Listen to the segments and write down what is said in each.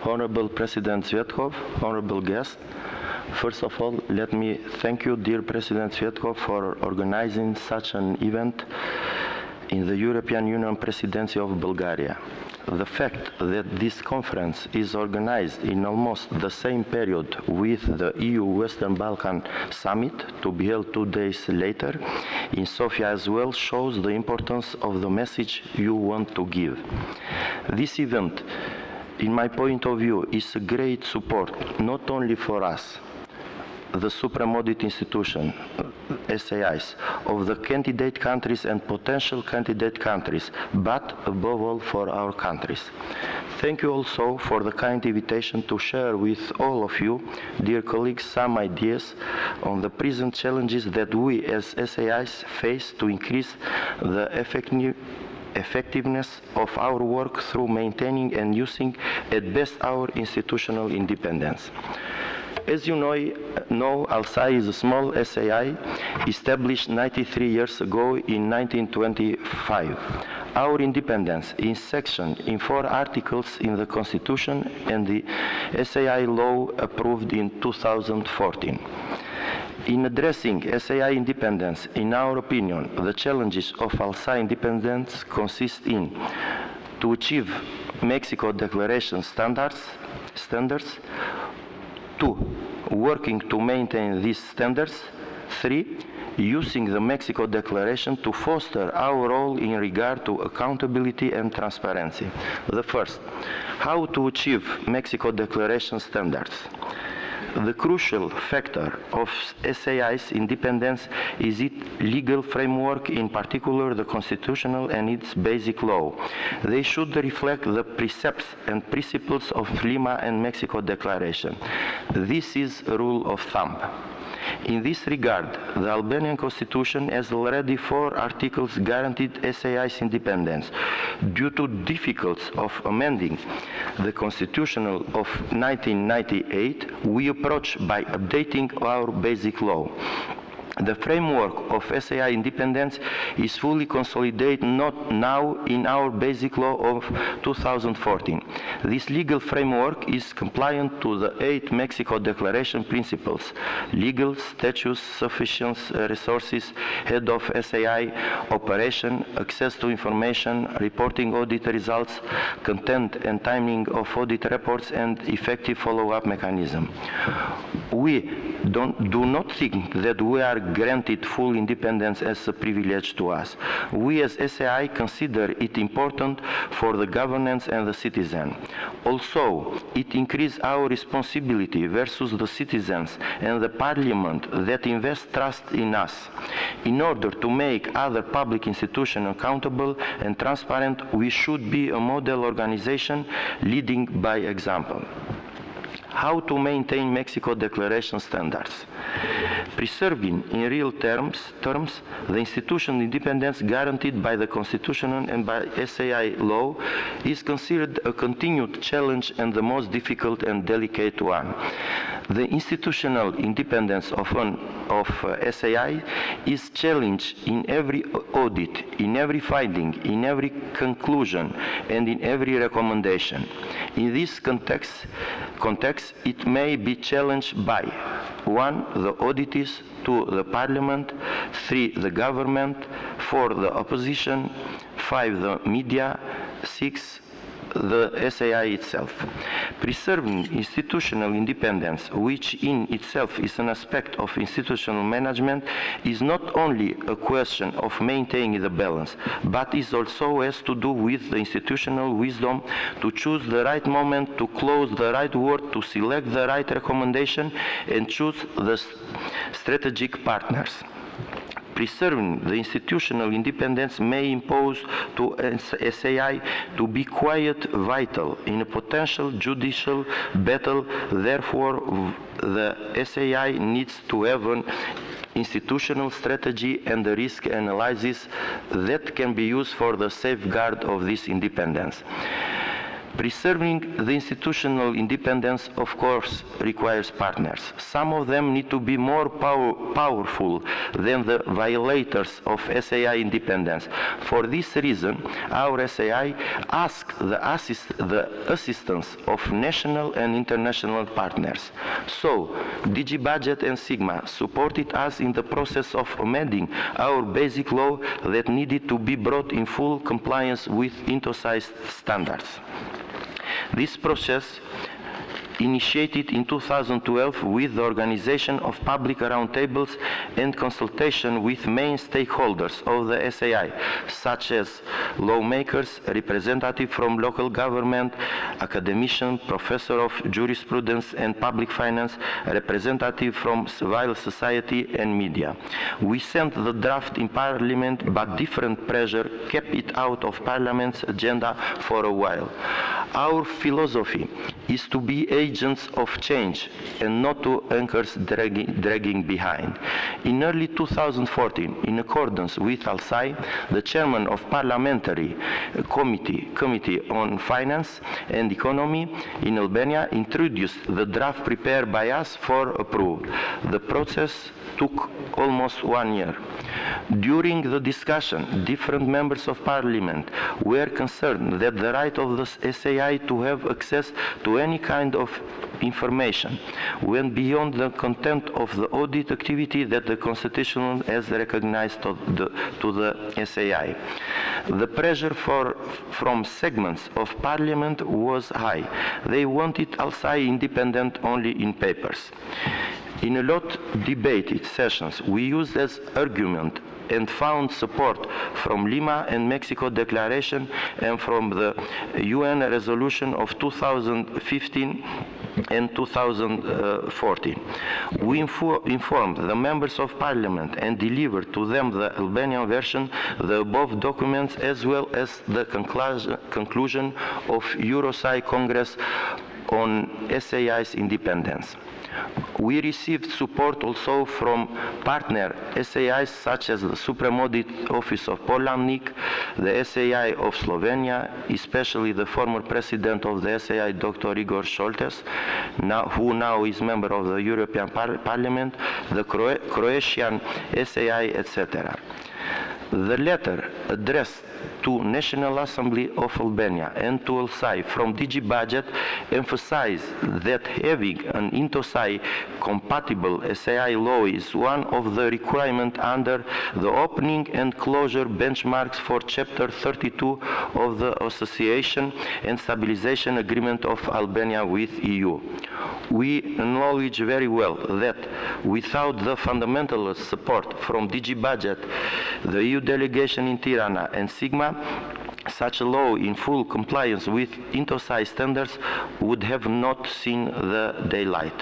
Honorable President Sviatkov, honorable guests. First of all, let me thank you, dear President Sviatkov, for organizing such an event in the European Union presidency of Bulgaria. The fact that this conference is organized in almost the same period with the EU Western Balkan Summit, to be held 2 days later in Sofia as well, shows the importance of the message you want to give. This event, in my point of view, is a great support not only for us, the Supreme Audit Institution, SAIs, of the candidate countries and potential candidate countries, but above all for our countries. Thank you also for the kind invitation to share with all of you, dear colleagues, some ideas on the present challenges that we as SAIs face to increase the effectiveness of our work through maintaining and using at best our institutional independence. As you know, SAI is a small SAI established 93 years ago in 1925. Our independence is sectioned in 4 articles in the Constitution and the SAI law approved in 2014. In addressing SAI independence, in our opinion, the challenges of SAI independence consist in to achieve Mexico Declaration standards, 2. Working to maintain these standards. 3. Using the Mexico Declaration to foster our role in regard to accountability and transparency. The first, how to achieve Mexico Declaration standards. The crucial factor of SAI's independence is its legal framework, in particular the constitutional and its basic law. They should reflect the precepts and principles of Lima and Mexico Declaration. This is a rule of thumb. In this regard, the Albanian Constitution has already 4 articles guaranteed SAI's independence. Due to difficulties of amending the Constitutional of 1998, we approach by updating our basic law. The framework of SAI independence is fully consolidated now in our basic law of 2014. This legal framework is compliant to the 8 Mexico Declaration principles: legal status, sufficient resources, head of SAI, operation, access to information, reporting audit results, content and timing of audit reports, and effective follow-up mechanism. We do not think that we are granted full independence as a privilege to us. We as SAI consider it important for the governance and the citizen. Also, it increases our responsibility versus the citizens and the parliament that invest trust in us. In order to make other public institutions accountable and transparent, we should be a model organization leading by example. How to maintain Mexico Declaration standards. Preserving in real terms the institutional independence guaranteed by the Constitution and by SAI law is considered a continued challenge and the most difficult and delicate one. The institutional independence of SAI is challenged in every audit, in every finding, in every conclusion, and in every recommendation. In this context, it may be challenged by 1. The auditors, 2. the parliament, 3. the government, 4. the opposition, 5. the media, 6. the SAI itself. Preserving institutional independence, which in itself is an aspect of institutional management, is not only a question of maintaining the balance, but is also has to do with the institutional wisdom to choose the right moment, to close the right word, to select the right recommendation, and choose the strategic partners. Preserving the institutional independence may impose to SAI to be quiet vital in a potential judicial battle. Therefore, the SAI needs to have an institutional strategy and the risk analysis that can be used for the safeguard of this independence. Preserving the institutional independence, of course, requires partners. Some of them need to be more powerful than the violators of SAI independence. For this reason, our SAI asks the assistance of national and international partners. So, DG Budget and Sigma supported us in the process of amending our basic law that needed to be brought in full compliance with INTOSAI standards. This process initiated in 2012 with the organization of public roundtables and consultation with main stakeholders of the SAI, such as lawmakers, representatives from local government, academicians, professor of jurisprudence and public finance, representative from civil society and media. We sent the draft in Parliament, but different pressure kept it out of Parliament's agenda for a while. Our philosophy is to be agents of change and not to anchors dragging behind. In early 2014, in accordance with SAI, the chairman of Parliamentary Committee on Finance and Economy in Albania introduced the draft prepared by us for approval. The process took almost 1 year. During the discussion, different members of Parliament were concerned that the right of the SAI to have access to any kind of information went beyond the content of the audit activity that the Constitution has recognized to the SAI. The pressure from segments of Parliament was high. They wanted SAI independent only in papers. In a lot debated sessions, we used as argument and found support from Lima and Mexico Declaration and from the UN resolution of 2015 and 2014. We informed the members of Parliament and delivered to them the Albanian version, the above documents, as well as the conclusion of EuroSAI Congress on SAI's independence. We received support also from partner SAIs such as the Supreme Audit Office of Poland, the SAI of Slovenia, especially the former president of the SAI, Dr. Igor Šoltes, who now is member of the European Parliament, the Croatian SAI, etc. The letter addressed to National Assembly of Albania and to SAI from DG Budget emphasized that having an INTOSAI compatible SAI law is one of the requirements under the opening and closure benchmarks for Chapter 32 of the Association and Stabilization Agreement of Albania with EU. We acknowledge very well that without the fundamental support from DG Budget, the EU delegation in Tirana and Sigma, such a law in full compliance with INTOSAI standards would have not seen the daylight.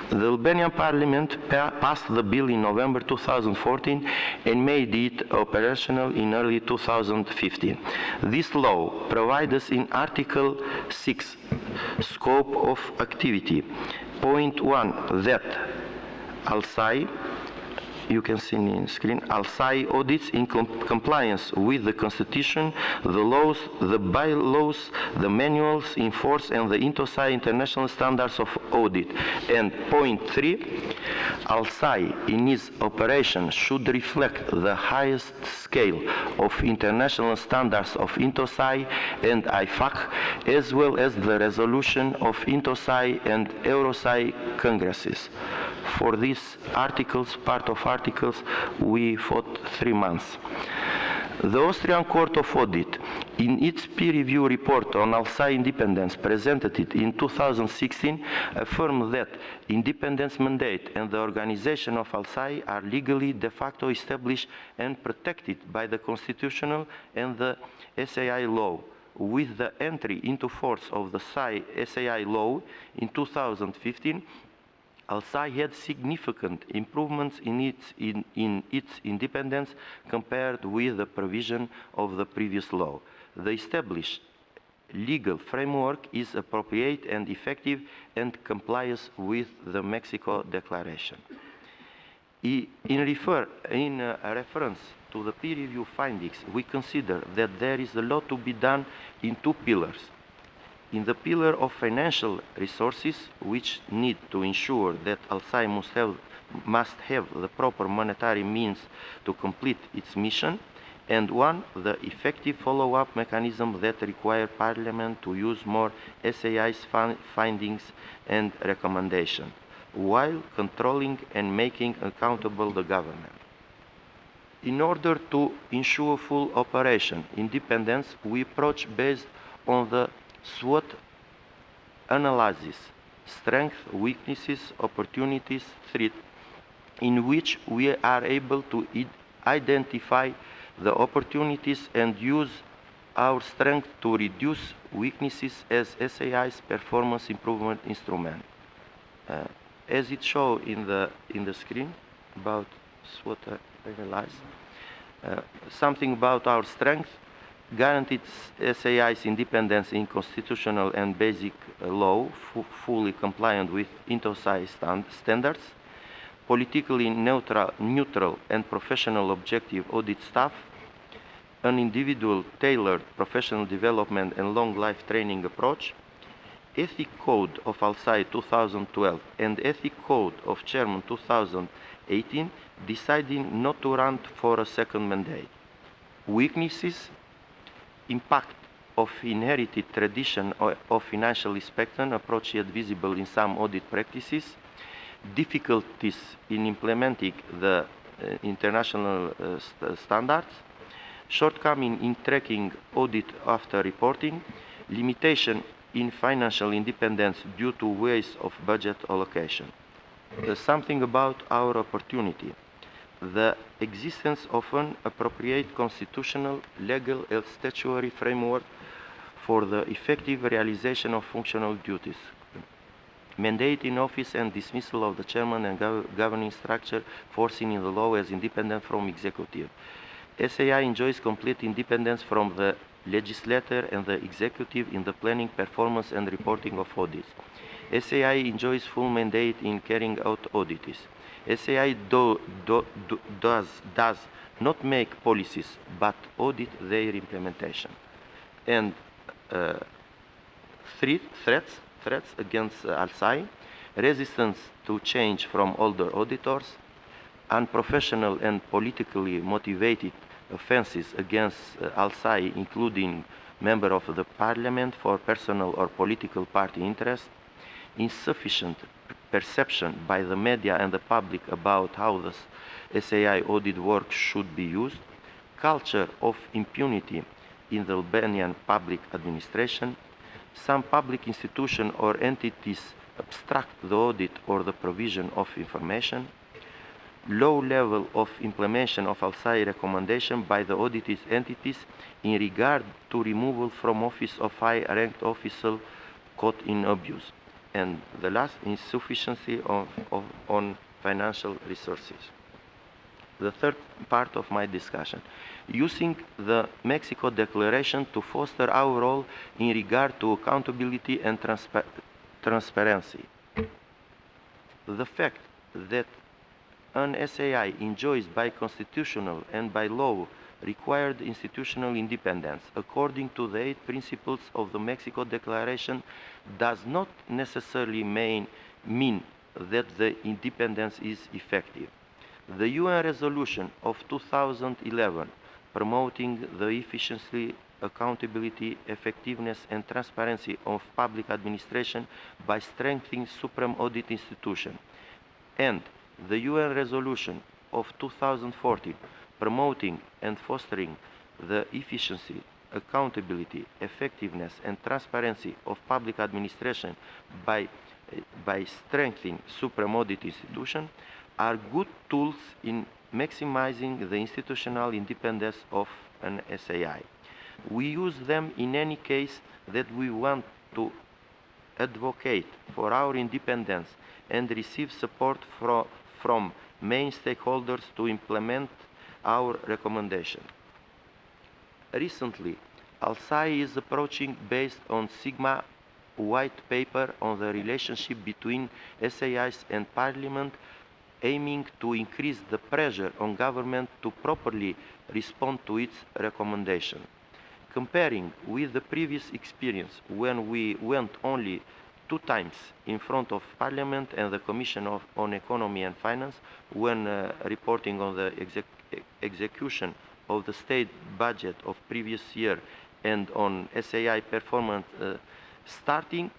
The Albanian Parliament passed the bill in November 2014 and made it operational in early 2015. This law provides in Article 6, scope of activity, point 1, that SAI, you can see in screen, SAI audits in compliance with the Constitution, the laws, the bylaws, the manuals in force, and the INTOSAI international standards of audit. And point 3, SAI in its operation should reflect the highest scale of international standards of INTOSAI and IFAC, as well as the resolution of INTOSAI and EuroSAI congresses. For these articles, part of articles, we fought 3 months. The Austrian Court of Audit, in its peer review report on SAI independence presented in 2016, affirmed that independence mandate and the organization of SAI are legally de facto established and protected by the Constitutional and the SAI law. With the entry into force of the SAI law in 2015, SAI had significant improvements in its independence compared with the provision of the previous law. The established legal framework is appropriate and effective and complies with the Mexico Declaration. In reference to the peer review findings, we consider that there is a lot to be done in 2 pillars. In the pillar of financial resources, which need to ensure that SAI must have the proper monetary means to complete its mission, and one, the effective follow-up mechanism that require Parliament to use more SAI's findings and recommendations, while controlling and making accountable the government. In order to ensure full operation independence, we approach based on the SWOT analysis, strengths, weaknesses, opportunities, threats, in which we are able to identify the opportunities and use our strength to reduce weaknesses as SAI's performance improvement instrument. As it shows in the screen about SWOT analysis, something about our strength: guaranteed SAI's independence in constitutional and basic law, fully compliant with INTOSAI standards, politically neutral and professional objective audit staff, an individual tailored professional development and long life training approach, Ethic Code of SAI 2012 and Ethic Code of Chairman 2018, deciding not to run for a second mandate. Weaknesses: impact of inherited tradition of financial inspection, approach yet visible in some audit practices, difficulties in implementing the international standards, shortcoming in tracking audit after reporting, limitation in financial independence due to ways of budget allocation. Something about our opportunity: the existence of an appropriate constitutional, legal and statutory framework for the effective realization of functional duties. Mandate in office and dismissal of the chairman and governing structure foreseen in the law as independent from executive. SAI enjoys complete independence from the legislature and the executive in the planning, performance and reporting of audits. SAI enjoys full mandate in carrying out audits. SAI does not make policies, but audit their implementation. And threats against SAI: resistance to change from older auditors, unprofessional and politically motivated offenses against SAI, including member of the parliament for personal or political party interest, insufficient perception by the media and the public about how the SAI audit work should be used, culture of impunity in the Albanian public administration, some public institution or entities obstruct the audit or the provision of information, low level of implementation of SAI recommendation by the audited entities in regard to removal from office of high-ranked official caught in abuse, and the last, insufficiency on financial resources. The third part of my discussion: using the Mexico Declaration to foster our role in regard to accountability and transparency. The fact that an SAI enjoys by constitutional and by law required institutional independence according to the 8 principles of the Mexico Declaration does not necessarily mean that the independence is effective. The UN resolution of 2011 promoting the efficiency, accountability, effectiveness and transparency of public administration by strengthening supreme audit institution, and the UN resolution of 2014 promoting and fostering the efficiency, accountability, effectiveness and transparency of public administration by strengthening supreme audit institution are good tools in maximizing the institutional independence of an SAI. We use them in any case that we want to advocate for our independence and receive support from main stakeholders to implement our recommendation. Recently, SAI is approaching based on Sigma white paper on the relationship between SAIs and Parliament, aiming to increase the pressure on government to properly respond to its recommendation. Comparing with the previous experience when we went only 2 times in front of Parliament and the Commission on Economy and Finance when reporting on the execution of the state budget of previous year and on SAI performance starting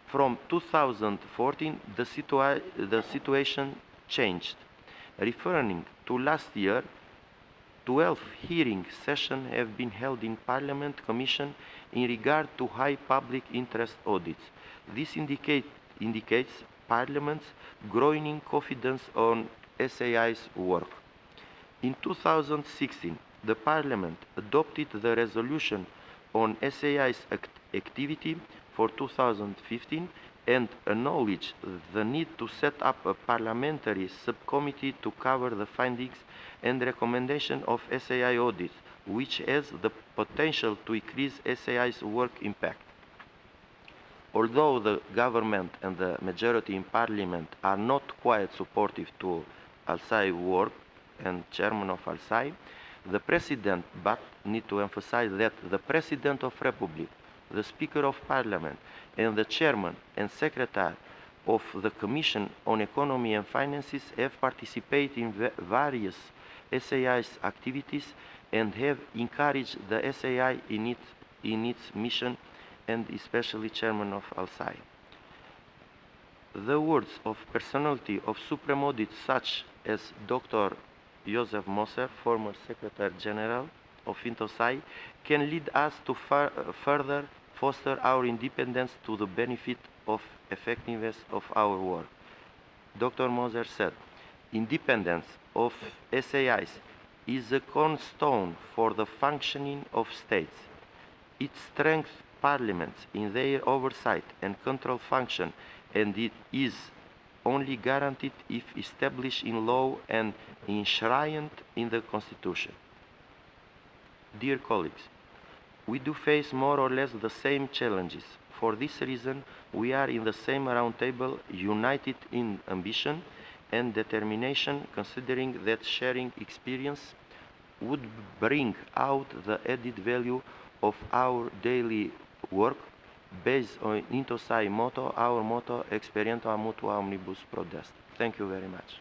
from 2014, the situation changed. Referring to last year, 12 hearing sessions have been held in Parliament Commission in regard to high public interest audits. This indicates Parliament's growing confidence on SAI's work. In 2016, the Parliament adopted the resolution on SAI's activity for 2015 and acknowledged the need to set up a parliamentary subcommittee to cover the findings and recommendations of SAI audits, which has the potential to increase SAI's work impact. Although the government and the majority in Parliament are not quite supportive to SAI work and chairman of SAI, the President, but need to emphasize that the President of Republic, the Speaker of Parliament, and the Chairman and Secretary of the Commission on Economy and Finances have participated in various SAI's activities and have encouraged the SAI in its mission, and especially Chairman of SAI. The words of personality of Supreme Audit such as Dr. Joseph Moser, former Secretary General of SAI, can lead us to further foster our independence to the benefit of effectiveness of our work. Dr. Moser said, independence of SAIs is a cornerstone for the functioning of states. It strengthens parliaments in their oversight and control function, and it is only guaranteed if established in law and enshrined in the Constitution. Dear colleagues, we do face more or less the same challenges. For this reason, we are in the same round table, united in ambition and determination, considering that sharing experience would bring out the added value of our daily work based on SAI motto, our motto, Experiența mutua omnibus prodest. Thank you very much.